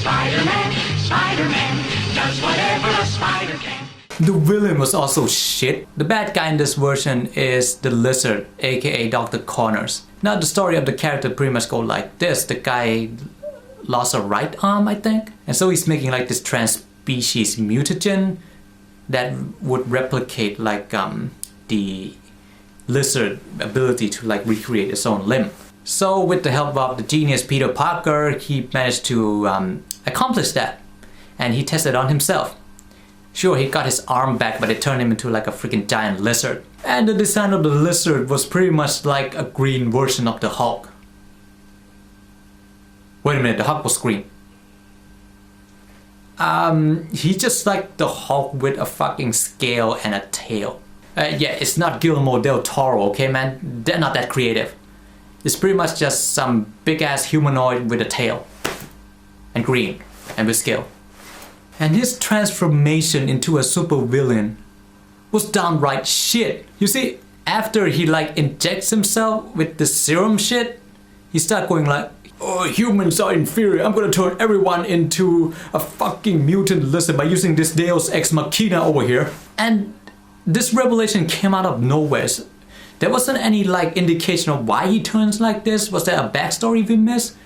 Spider-Man, Spider-Man does whatever a spider can. The villain was also shit. The bad guy in this version is the Lizard, aka Dr. Connors. Now the story of the character pretty much go like this. The guy lost a right arm, I think. And so he's making like this trans-species mutagen that would replicate like the lizard ability to like recreate its own limb. So with the help of the genius Peter Parker, he managed to accomplish that. And he tested on himself. Sure, he got his arm back, but it turned him into like a freaking giant lizard. And the design of the lizard was pretty much like a green version of the Hulk. Wait a minute, the Hulk was green. He's just like the Hulk with a fucking scale and a tail. Yeah, it's not Guillermo del Toro, okay man? They're not that creative. It's pretty much just some big ass humanoid with a tail. And green. And with scale. And his transformation into a supervillain was downright shit. You see, after he like injects himself with the serum shit, he started going like, oh, humans are inferior. I'm gonna turn everyone into a fucking mutant lizard by using this Deus Ex Machina over here. And this revelation came out of nowhere. There wasn't any like indication of why he turns like this. Was there a backstory we missed?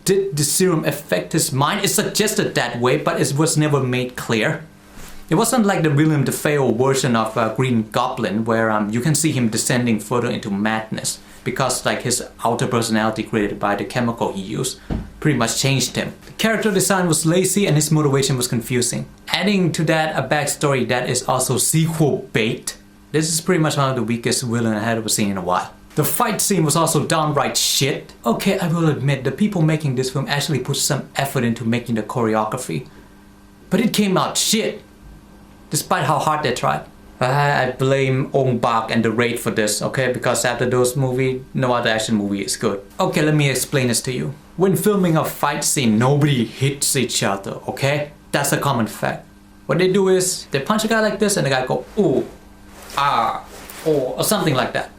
Did the serum affect his mind? It suggested that way, but it was never made clear. It wasn't like the William Dafoe version of Green Goblin, where you can see him descending further into madness, because like his outer personality created by the chemical he used pretty much changed him. The character design was lazy and his motivation was confusing. Adding to that a backstory that is also sequel bait. This is pretty much one of the weakest villains I had ever seen in a while. The fight scene was also downright shit. Okay, I will admit, the people making this film actually put some effort into making the choreography. But it came out shit, despite how hard they tried. I blame Ong Bak and The Raid for this, okay? Because after those movies, no other action movie is good. Okay, let me explain this to you. When filming a fight scene, nobody hits each other, okay? That's a common fact. What they do is, they punch a guy like this and the guy go, ooh, ah, oh, or something like that.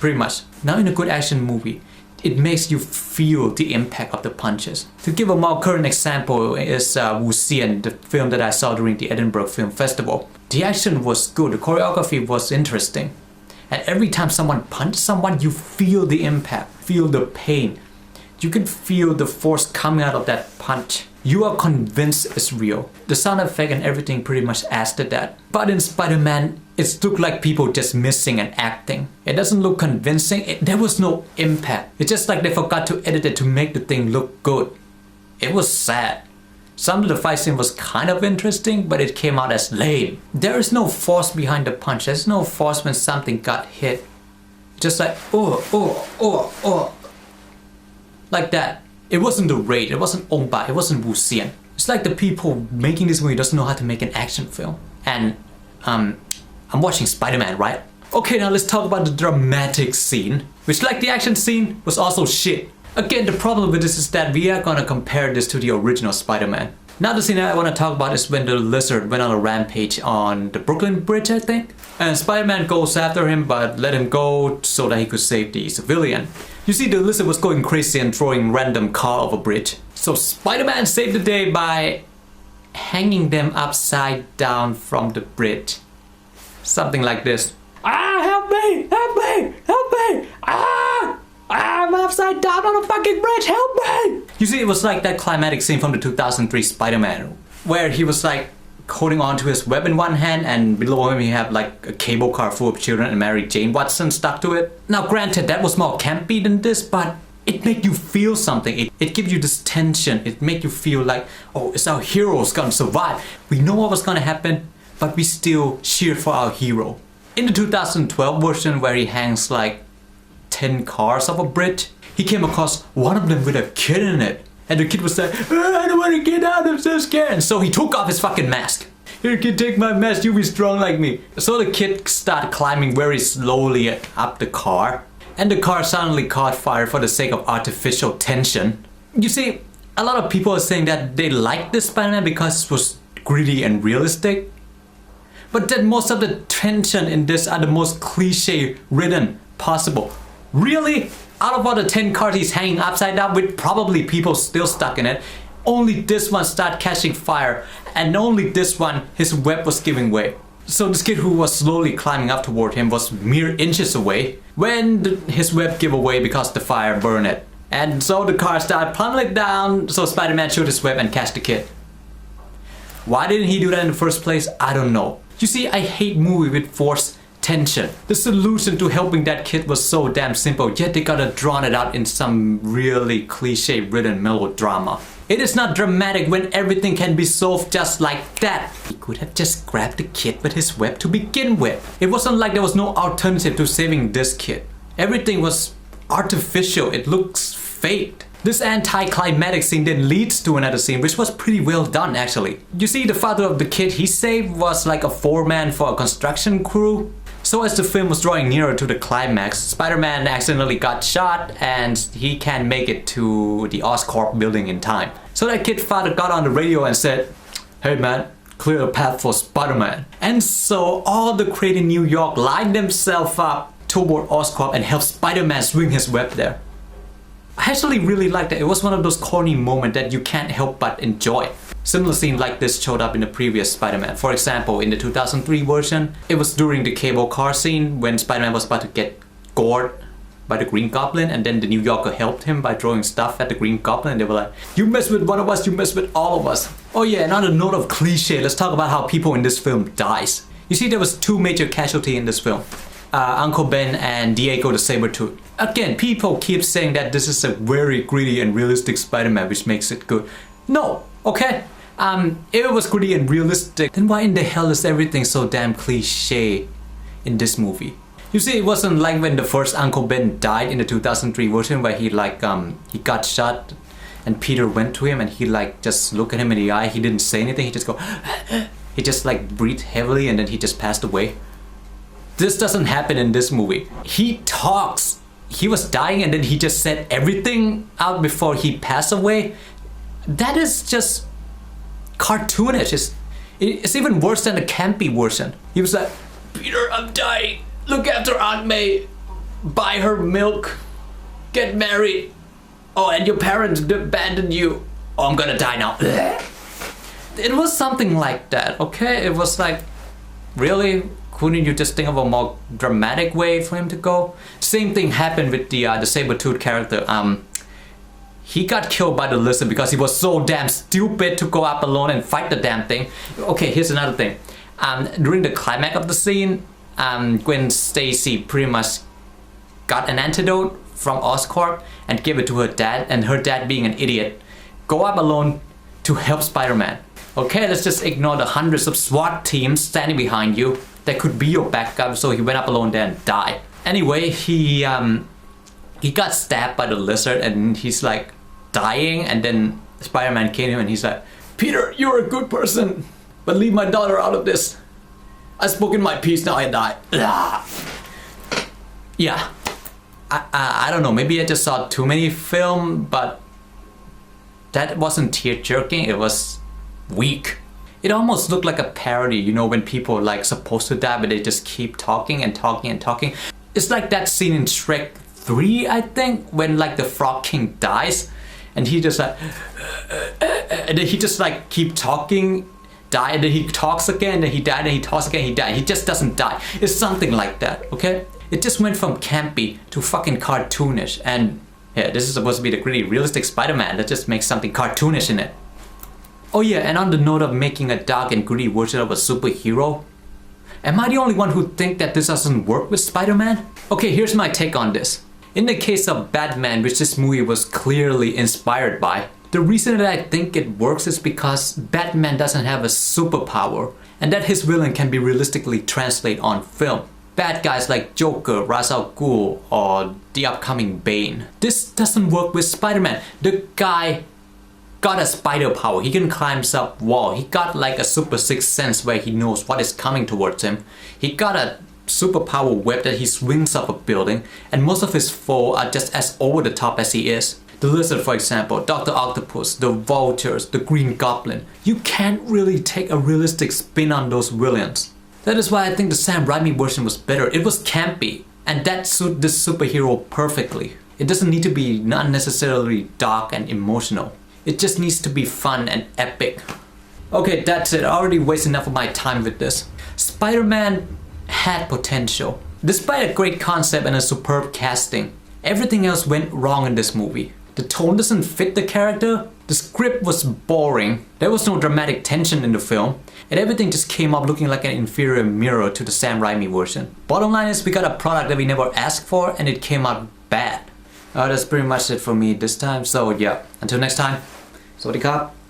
Pretty much. Now in a good action movie, it makes you feel the impact of the punches. To give a more current example is Wu Xian, the film that I saw during the Edinburgh Film Festival. The action was good, the choreography was interesting. And every time someone punches someone, you feel the impact, feel the pain. You can feel the force coming out of that punch. You are convinced it's real. The sound effect and everything pretty much adds to that. But in Spider-Man, it looked like people just missing and acting. It doesn't look convincing. There was no impact. It's just like they forgot to edit it to make the thing look good. It was sad. Some of the fight scene was kind of interesting, but it came out as lame. There is no force behind the punch. There's no force when something got hit. Just like, oh. Like that. It wasn't The Raid, it wasn't Ong Bak, it wasn't Wu Xian. It's like the people making this movie doesn't know how to make an action film. And I'm watching Spider-Man, right? Okay, now let's talk about the dramatic scene, which like the action scene was also shit. Again, the problem with this is that we are gonna compare this to the original Spider-Man. Now the scene I want to talk about is when the lizard went on a rampage on the Brooklyn Bridge, I think. And Spider-Man goes after him but let him go so that he could save the civilian. You see, the lizard was going crazy and throwing random car over a bridge. So Spider-Man saved the day by hanging them upside down from the bridge. Something like this. Ah, help me! Help me! Help me! Ah! I'm upside down on a fucking bridge, help me! You see, it was like that climatic scene from the 2003 Spider-Man, where he was like holding on to his web in one hand and below him he had like a cable car full of children and Mary Jane Watson stuck to it. Now granted, that was more campy than this, but it made you feel something. It gives you this tension. It made you feel like, oh, it's our hero's gonna survive. We know what was gonna happen, but we still cheer for our hero. In the 2012 version where he hangs like 10 cars off a bridge, he came across one of them with a kid in it. And the kid was like, oh, I don't want to get out, I'm so scared. And so he took off his fucking mask. Here, kid, take my mask, you'll be strong like me. So the kid started climbing very slowly up the car. And the car suddenly caught fire for the sake of artificial tension. You see, a lot of people are saying that they like this Spider-Man because it was gritty and realistic. But that most of the tension in this are the most cliche written possible. Really? Out of all the 10 cars he's hanging upside down with probably people still stuck in it, only this one started catching fire, and only this one his web was giving way. So this kid who was slowly climbing up toward him was mere inches away when his web gave away because the fire burned it. And so the car started plummeting down, so Spider-Man shot his web and catch the kid. Why didn't he do that in the first place? I don't know. You see, I hate movies with forced tension. The solution to helping that kid was so damn simple, yet they gotta drawn it out in some really cliche-ridden melodrama. It is not dramatic when everything can be solved just like that. He could have just grabbed the kid with his web to begin with. It wasn't like there was no alternative to saving this kid. Everything was artificial, it looks faked. This anticlimactic scene then leads to another scene which was pretty well done actually. You see, the father of the kid he saved was like a foreman for a construction crew. So as the film was drawing nearer to the climax, Spider-Man accidentally got shot and he can't make it to the Oscorp building in time. So that kid father got on the radio and said, "Hey man, clear a path for Spider-Man." And so all the crowd in New York lined themselves up toward Oscorp and helped Spider-Man swing his web there. I actually really liked it. It was one of those corny moments that you can't help but enjoy. Similar scene like this showed up in the previous Spider-Man. For example, in the 2003 version, it was during the cable car scene when Spider-Man was about to get gored by the Green Goblin, and then the New Yorker helped him by throwing stuff at the Green Goblin, and they were like, "You mess with one of us, you mess with all of us." Oh yeah, and on a note of cliche, let's talk about how people in this film dies. You see, there was two major casualties in this film. Uncle Ben and Diego the Sabertooth. Again, people keep saying that this is a very gritty and realistic Spider-Man, which makes it good. No, okay? If it was gritty and realistic, then why in the hell is everything so damn cliche in this movie? You see, it wasn't like when the first Uncle Ben died in the 2003 version where he he got shot and Peter went to him and he just looked at him in the eye, he didn't say anything, he just go he just breathed heavily and then he just passed away. This doesn't happen in this movie. He talks. He was dying and then he just said everything out before he passed away. That is just cartoonish. It's even worse than the campy version. He was like, "Peter, I'm dying. Look after Aunt May. Buy her milk. Get married. Oh, and your parents abandoned you. Oh, I'm gonna die now." It was something like that, okay? It was like, really? Couldn't you just think of a more dramatic way for him to go? Same thing happened with the Sabertooth character. He got killed by the lizard because he was so damn stupid to go up alone and fight the damn thing. Okay, here's another thing. During the climax of the scene, Gwen Stacy pretty much got an antidote from Oscorp and gave it to her dad, and her dad, being an idiot, go up alone to help Spider-Man. Okay, let's just ignore the hundreds of SWAT teams standing behind you that could be your backup, so he went up alone there and died. Anyway, he got stabbed by the lizard and he's dying, and then Spider-Man came to him and he's like, "Peter, you're a good person, but leave my daughter out of this. I've spoken my piece, now I die." Yeah, I don't know, maybe I just saw too many film, but that wasn't tear-jerking, it was weak. It almost looked like a parody, you know, when people supposed to die but they just keep talking and talking and talking. It's like that scene in Shrek 3, I think, when the Frog King dies and he just and then he just keep talking, die, and then he talks again, then he died, and he talks again, he died. He just doesn't die. It's something like that, okay? It just went from campy to fucking cartoonish, and yeah, this is supposed to be the gritty, realistic Spider-Man. Let's just make something cartoonish in it. Oh yeah, and on the note of making a dark and gritty version of a superhero, am I the only one who think that this doesn't work with Spider-Man? Okay, here's my take on this. In the case of Batman, which this movie was clearly inspired by, the reason that I think it works is because Batman doesn't have a superpower, and that his villain can be realistically translated on film. Bad guys like Joker, Ra's al Ghul, or the upcoming Bane. This doesn't work with Spider-Man. The guy got a spider power. He can climb up wall. He got a super sixth sense where he knows what is coming towards him. He got a superpower web that he swings up a building, and most of his foes are just as over the top as he is. The Lizard, for example, Dr. Octopus, the Vultures, the Green Goblin. You can't really take a realistic spin on those villains. That is why I think the Sam Raimi version was better. It was campy, and that suited this superhero perfectly. It doesn't need to be unnecessarily dark and emotional. It just needs to be fun and epic. Okay, that's it. I already wasted enough of my time with this. Spider-Man had potential. Despite a great concept and a superb casting, everything else went wrong in this movie. The tone doesn't fit the character. The script was boring. There was no dramatic tension in the film. And everything just came up looking like an inferior mirror to the Sam Raimi version. Bottom line is we got a product that we never asked for and it came out bad. That's pretty much it for me this time. So yeah, until next time. สวัสดีครับ